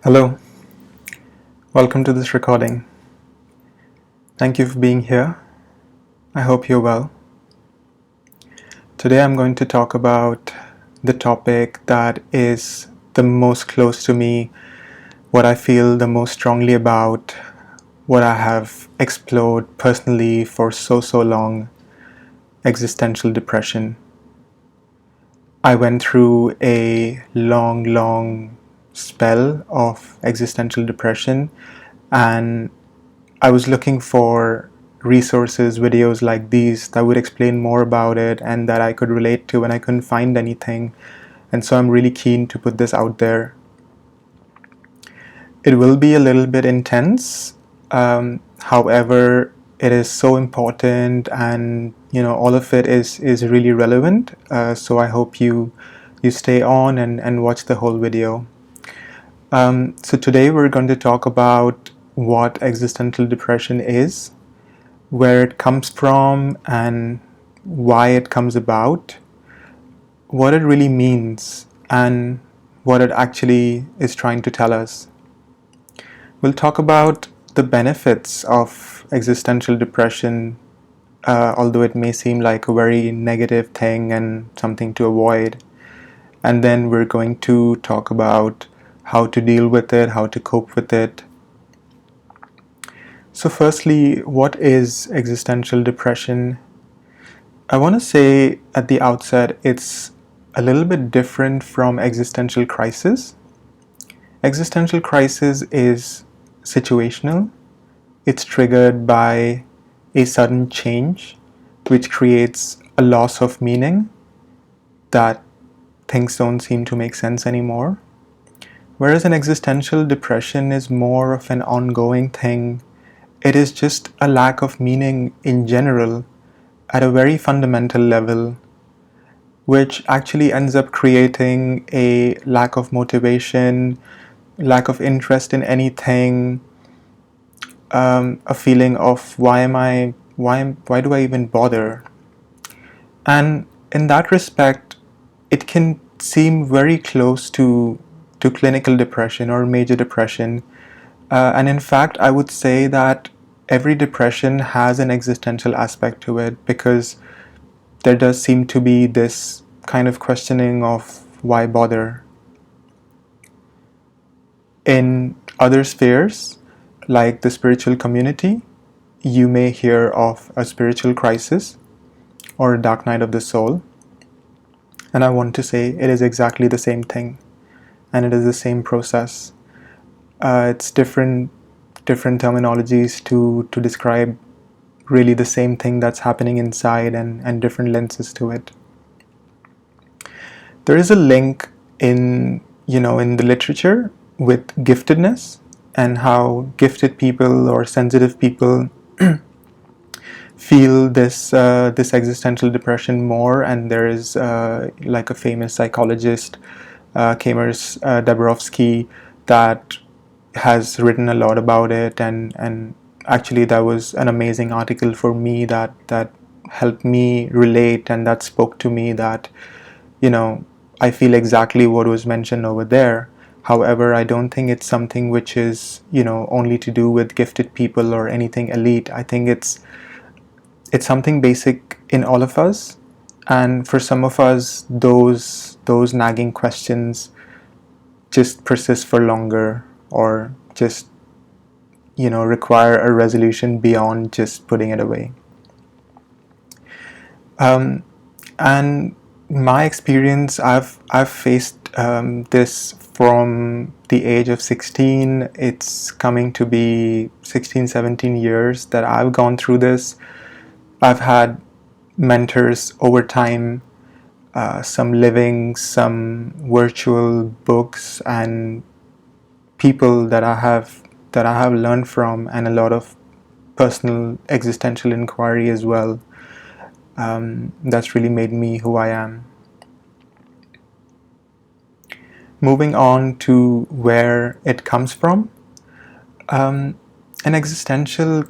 Hello, welcome to this recording. Thank you for being here. I hope you're well. Today I'm going to talk about the topic that is the most close to me, what I feel the most strongly about, what I have explored personally for so long, existential depression. I went through a long spell of existential depression, and I was looking for resources, videos like these that would explain more about it and that I could relate to, and I couldn't find anything. And so I'm really keen to put this out there. It will be a little bit intense. However, it is so important, and all of it is really relevant. So I hope you stay on and watch the whole video. So today we're going to talk about what existential depression is, where it comes from and why it comes about, what it really means, and what it actually is trying to tell us. We'll talk about the benefits of existential depression, although it may seem like a very negative thing and something to avoid. And then we're going to talk about how to deal with it, how to cope with it. So firstly, what is existential depression? I want to say at the outset it's a little bit different from existential crisis. Existential crisis is situational. It's triggered by a sudden change which creates a loss of meaning, that things don't seem to make sense anymore. Whereas an existential depression is more of an ongoing thing. It is just a lack of meaning in general at a very fundamental level, which actually ends up creating a lack of motivation, lack of interest in anything, a feeling of why do I even bother? And in that respect, it can seem very close to clinical depression or major depression. And in fact, I would say that every depression has an existential aspect to it, because there does seem to be this kind of questioning of why bother. In other spheres, like the spiritual community, you may hear of a spiritual crisis or a dark night of the soul. And I want to say it is exactly the same thing, and it is the same process. It's different terminologies to describe really the same thing that's happening inside, and different lenses to it. There is a link in the literature with giftedness, and how gifted people or sensitive people feel this existential depression more. And there is like a famous psychologist, Kamers Dabrowski, that has written a lot about it, and actually that was an amazing article for me that helped me relate, and that spoke to me that I feel exactly what was mentioned over there. However, I don't think it's something which is only to do with gifted people or anything elite. I think it's something basic in all of us, and for some of us those nagging questions just persist for longer, or just require a resolution beyond just putting it away. And my experience, I've faced this from the age of 16. It's coming to be 16-17 years that I've gone through this. I've had mentors over time, some living, some virtual, books, and people that I have learned from, and a lot of personal existential inquiry as well. That's really made me who I am. Moving on to where it comes from. An existential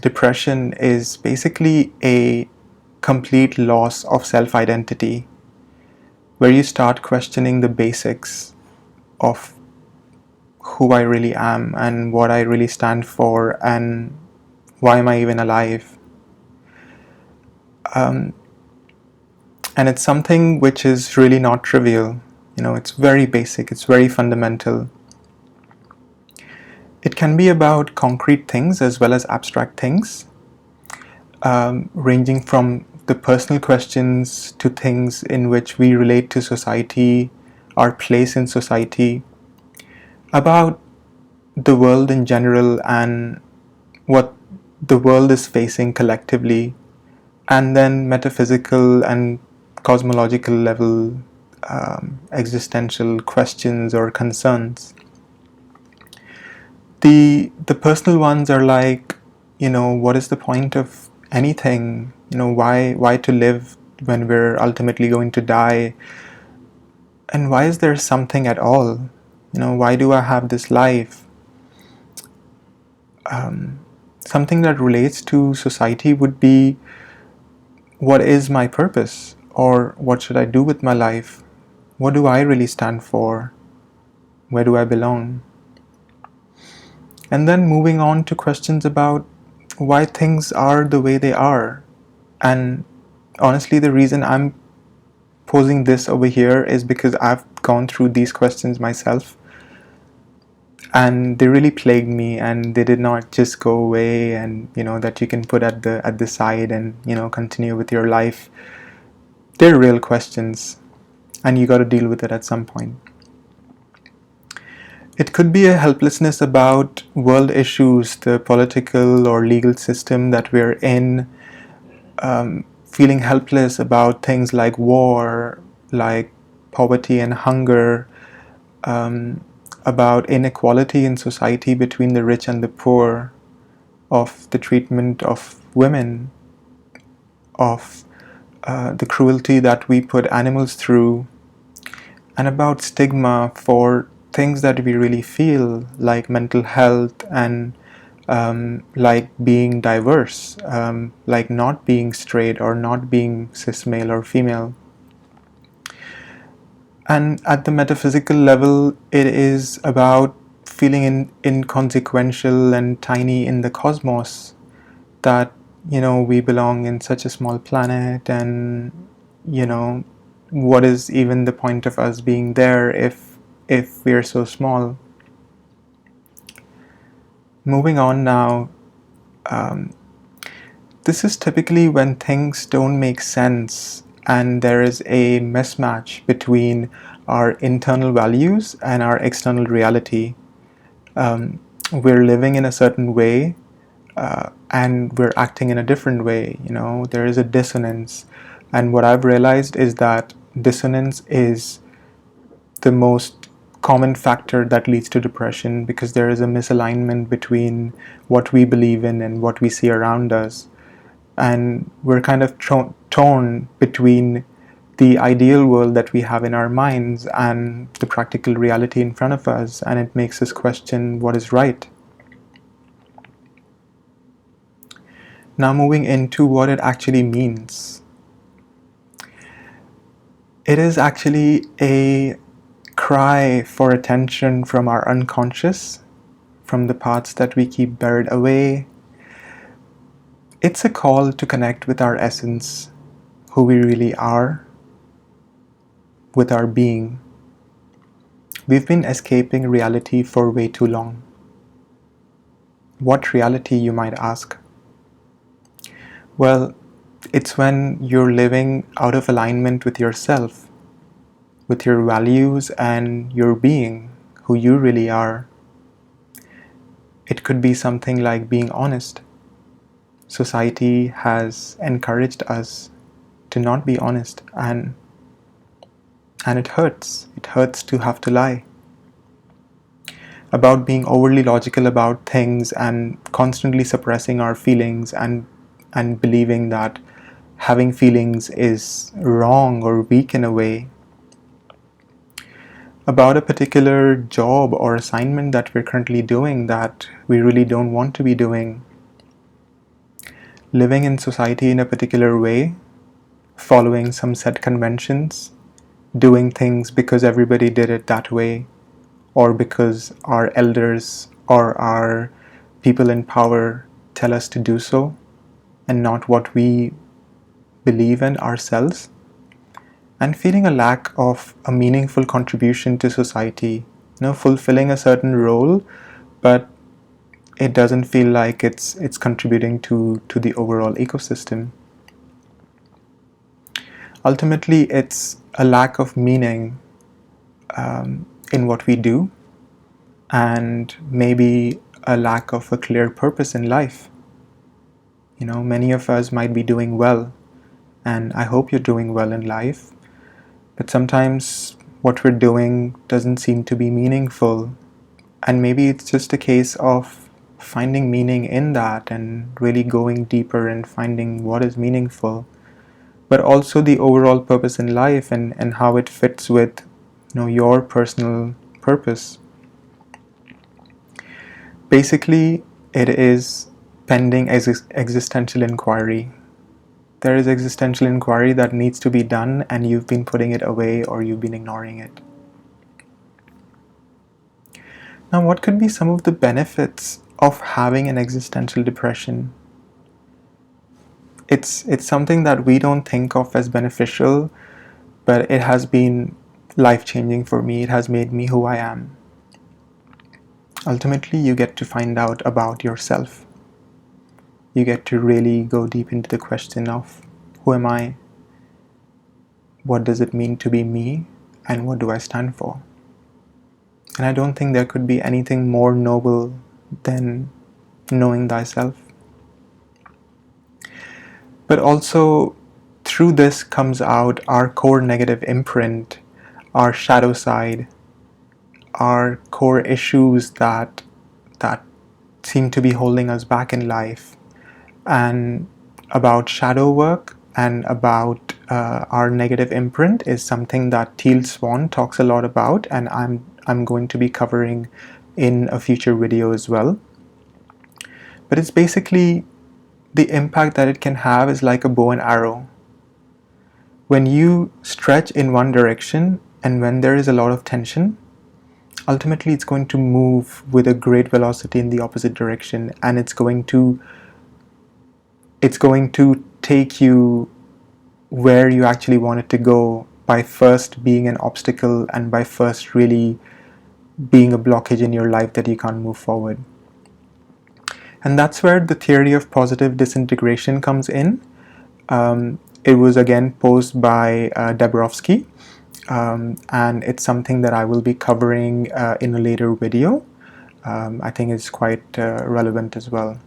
depression is basically a complete loss of self-identity, where you start questioning the basics of who I really am and what I really stand for and why am I even alive. And it's something which is really not trivial. It's very basic, it's very fundamental. It can be about concrete things as well as abstract things, ranging from the personal questions to things in which we relate to society, our place in society, about the world in general and what the world is facing collectively, and then metaphysical and cosmological level existential questions or concerns. The personal ones are like, what is the point of anything? Why to live when we're ultimately going to die? And why is there something at all? Why do I have this life? Something that relates to society would be, what is my purpose? Or what should I do with my life? What do I really stand for? Where do I belong? And then moving on to questions about why things are the way they are. And honestly, the reason I'm posing this over here is because I've gone through these questions myself, and they really plagued me, and they did not just go away and that you can put at the side and continue with your life. They're real questions, and you got to deal with it at some point. It could be a helplessness about world issues, the political or legal system that we're in, feeling helpless about things like war, like poverty and hunger, about inequality in society between the rich and the poor, of the treatment of women, of the cruelty that we put animals through, and about stigma for things that we really feel, like mental health and like being diverse, like not being straight or not being cis male or female. And at the metaphysical level, it is about feeling inconsequential and tiny in the cosmos, that we belong in such a small planet, and what is even the point of us being there if we're so small. Moving on now, this is typically when things don't make sense and there is a mismatch between our internal values and our external reality. We're living in a certain way, and we're acting in a different way. There is a dissonance, and what I've realized is that dissonance is the most common factor that leads to depression, because there is a misalignment between what we believe in and what we see around us, and we're kind of torn between the ideal world that we have in our minds and the practical reality in front of us, and it makes us question what is right. Now moving into what it actually means. It is actually a cry for attention from our unconscious, from the parts that we keep buried away. It's a call to connect with our essence, who we really are, with our being. We've been escaping reality for way too long. What reality, you might ask? Well, it's when you're living out of alignment with yourself, with your values and your being, who you really are. It could be something like being honest. Society has encouraged us to not be honest, and it hurts. It hurts to have to lie. About being overly logical about things and constantly suppressing our feelings and believing that having feelings is wrong or weak in a way. About a particular job or assignment that we're currently doing that we really don't want to be doing. Living in society in a particular way, following some set conventions, doing things because everybody did it that way, or because our elders or our people in power tell us to do so, and not what we believe in ourselves, and feeling a lack of a meaningful contribution to society, fulfilling a certain role, but it doesn't feel like it's contributing to the overall ecosystem. Ultimately, it's a lack of meaning in what we do, and maybe a lack of a clear purpose in life. Many of us might be doing well, and I hope you're doing well in life, but sometimes what we're doing doesn't seem to be meaningful, and maybe it's just a case of finding meaning in that and really going deeper and finding what is meaningful, but also the overall purpose in life and how it fits with your personal purpose. Basically, it is pending existential inquiry. There is existential inquiry that needs to be done, and you've been putting it away or you've been ignoring it. Now, what could be some of the benefits of having an existential depression? It's something that we don't think of as beneficial, but it has been life-changing for me. It has made me who I am. Ultimately, you get to find out about yourself. You get to really go deep into the question of, who am I? What does it mean to be me? And what do I stand for? And I don't think there could be anything more noble than knowing thyself. But also, through this comes out our core negative imprint, our shadow side, our core issues that seem to be holding us back in life. And about shadow work and about our negative imprint is something that Teal Swan talks a lot about, and I'm going to be covering in a future video as well. But it's basically the impact that it can have is like a bow and arrow. When you stretch in one direction and when there is a lot of tension, ultimately it's going to move with a great velocity in the opposite direction, and it's going to take you where you actually want it to go by first being an obstacle and by first really being a blockage in your life that you can't move forward. And that's where the theory of positive disintegration comes in. It was again posed by Dabrowski, and it's something that I will be covering in a later video. I think it's quite relevant as well.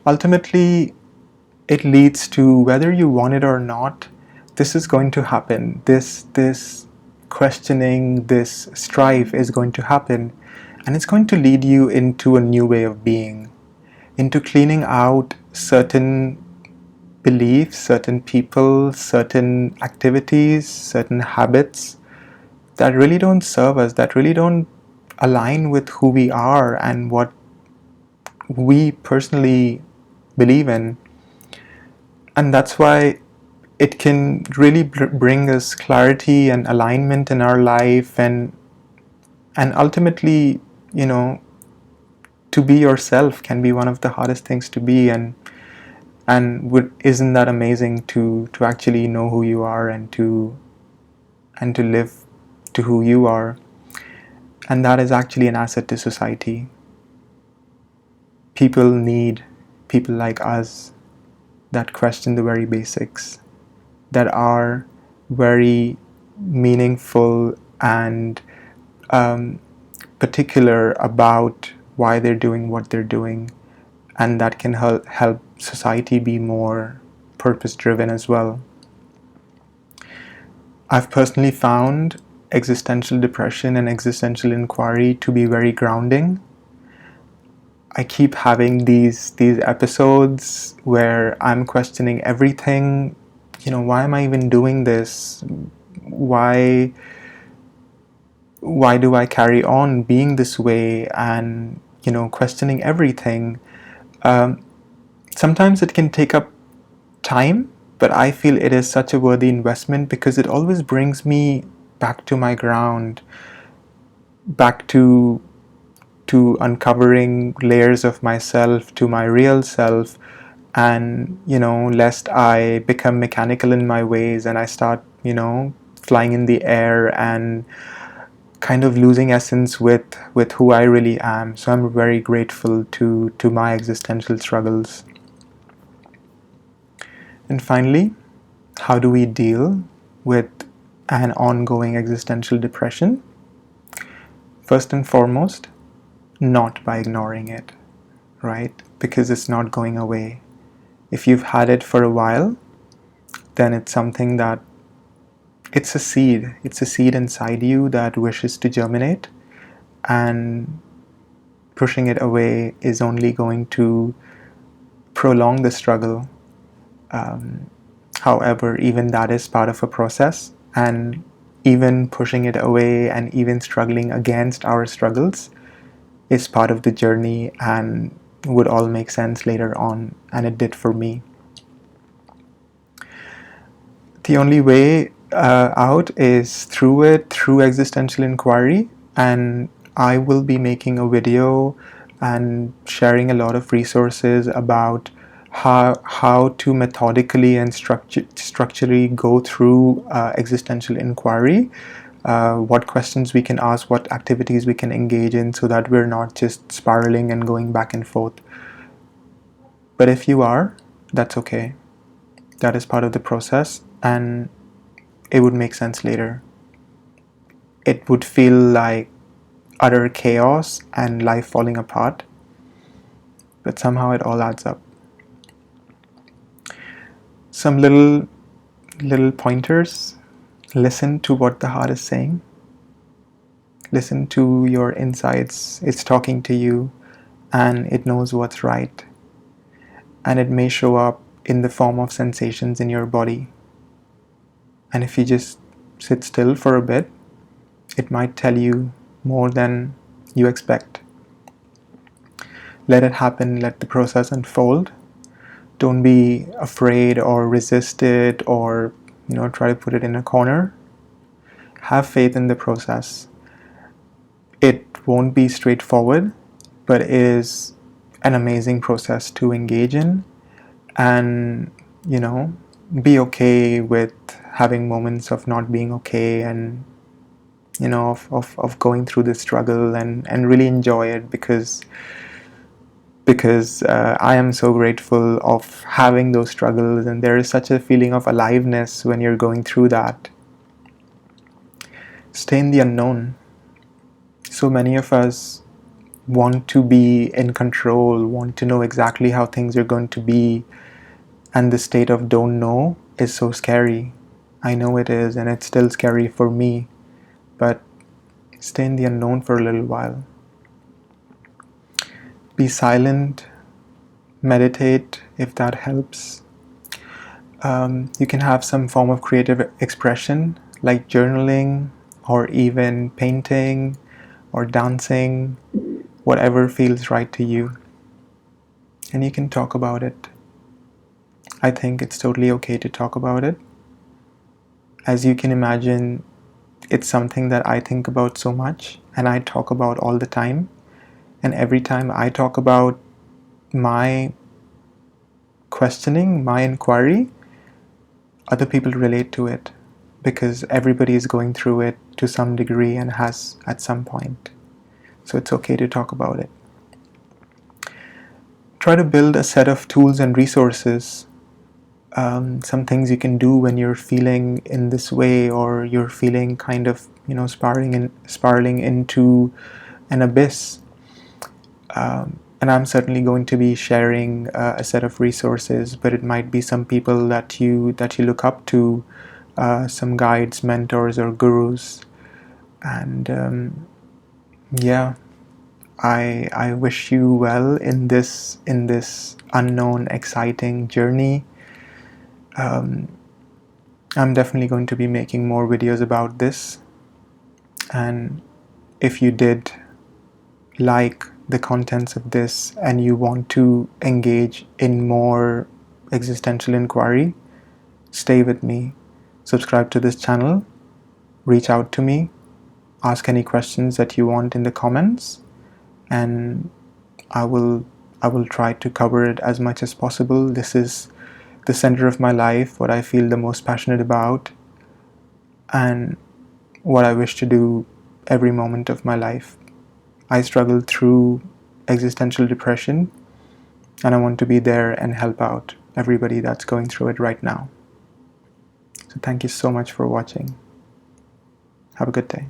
Ultimately, it leads to, whether you want it or not, this is going to happen. This questioning, this strife is going to happen, and it's going to lead you into a new way of being, into cleaning out certain beliefs, certain people, certain activities, certain habits that really don't serve us, that really don't align with who we are and what we personally believe in. And that's why it can really bring us clarity and alignment in our life, and ultimately, to be yourself can be one of the hardest things to be, and isn't that amazing to actually know who you are and to live to who you are. And that is actually an asset to society. People need people like us that question the very basics, that are very meaningful and particular about why they're doing what they're doing, and that can help society be more purpose-driven as well. I've personally found existential depression and existential inquiry to be very grounding. I keep having these episodes where I'm questioning everything. Why am I even doing this? Why do I carry on being this way? And questioning everything. Sometimes it can take up time, but I feel it is such a worthy investment because it always brings me back to my ground. back to uncovering layers of myself, to my real self, and lest I become mechanical in my ways and I start flying in the air and kind of losing essence with who I really am. So I'm very grateful to my existential struggles. And finally, how do we deal with an ongoing existential depression? First and foremost, not by ignoring it, right? Because it's not going away. If you've had it for a while, then it's something that it's a seed. It's a seed inside you that wishes to germinate, and pushing it away is only going to prolong the struggle. However, even that is part of a process, and even pushing it away and even struggling against our struggles is part of the journey and would all make sense later on, and it did for me. The only way out is through existential inquiry, and I will be making a video and sharing a lot of resources about how to methodically and structurally go through existential inquiry, what questions we can ask, what activities we can engage in, so that we're not just spiraling and going back and forth. But if you are, that's okay. That is part of the process, and it would make sense later. It would feel like utter chaos and life falling apart, but somehow it all adds up. Some little pointers. Listen to what the heart is saying. Listen to your insides. It's talking to you, and it knows what's right. And it may show up in the form of sensations in your body. And if you just sit still for a bit, it might tell you more than you expect. Let it happen, let the process unfold. Don't be afraid or resist it or try to put it in a corner. Have faith in the process. It won't be straightforward, but it is an amazing process to engage in, and be okay with having moments of not being okay, and of going through the struggle, and really enjoy it, because I am so grateful of having those struggles, and there is such a feeling of aliveness when you're going through that. Stay in the unknown. So many of us want to be in control, want to know exactly how things are going to be, and the state of don't know is so scary. I know it is, and it's still scary for me, but stay in the unknown for a little while. Be silent, meditate if that helps. You can have some form of creative expression like journaling or even painting or dancing, whatever feels right to you. And you can talk about it. I think it's totally okay to talk about it. As you can imagine, it's something that I think about so much and I talk about all the time. And every time I talk about my questioning, my inquiry, other people relate to it, because everybody is going through it to some degree and has at some point. So it's okay to talk about it. Try to build a set of tools and resources, some things you can do when you're feeling in this way, or you're feeling kind of spiraling into an abyss. And I'm certainly going to be sharing a set of resources, but it might be some people that you look up to, some guides, mentors, or gurus. And yeah, I wish you well in this unknown, exciting journey. I'm definitely going to be making more videos about this, and if you did like the contents of this and you want to engage in more existential inquiry, stay with me, subscribe to this channel, reach out to me, ask any questions that you want in the comments, and I will try to cover it as much as possible. This is the center of my life, what I feel the most passionate about, and what I wish to do every moment of my life. I struggle through existential depression, and I want to be there and help out everybody that's going through it right now. So thank you so much for watching. Have a good day.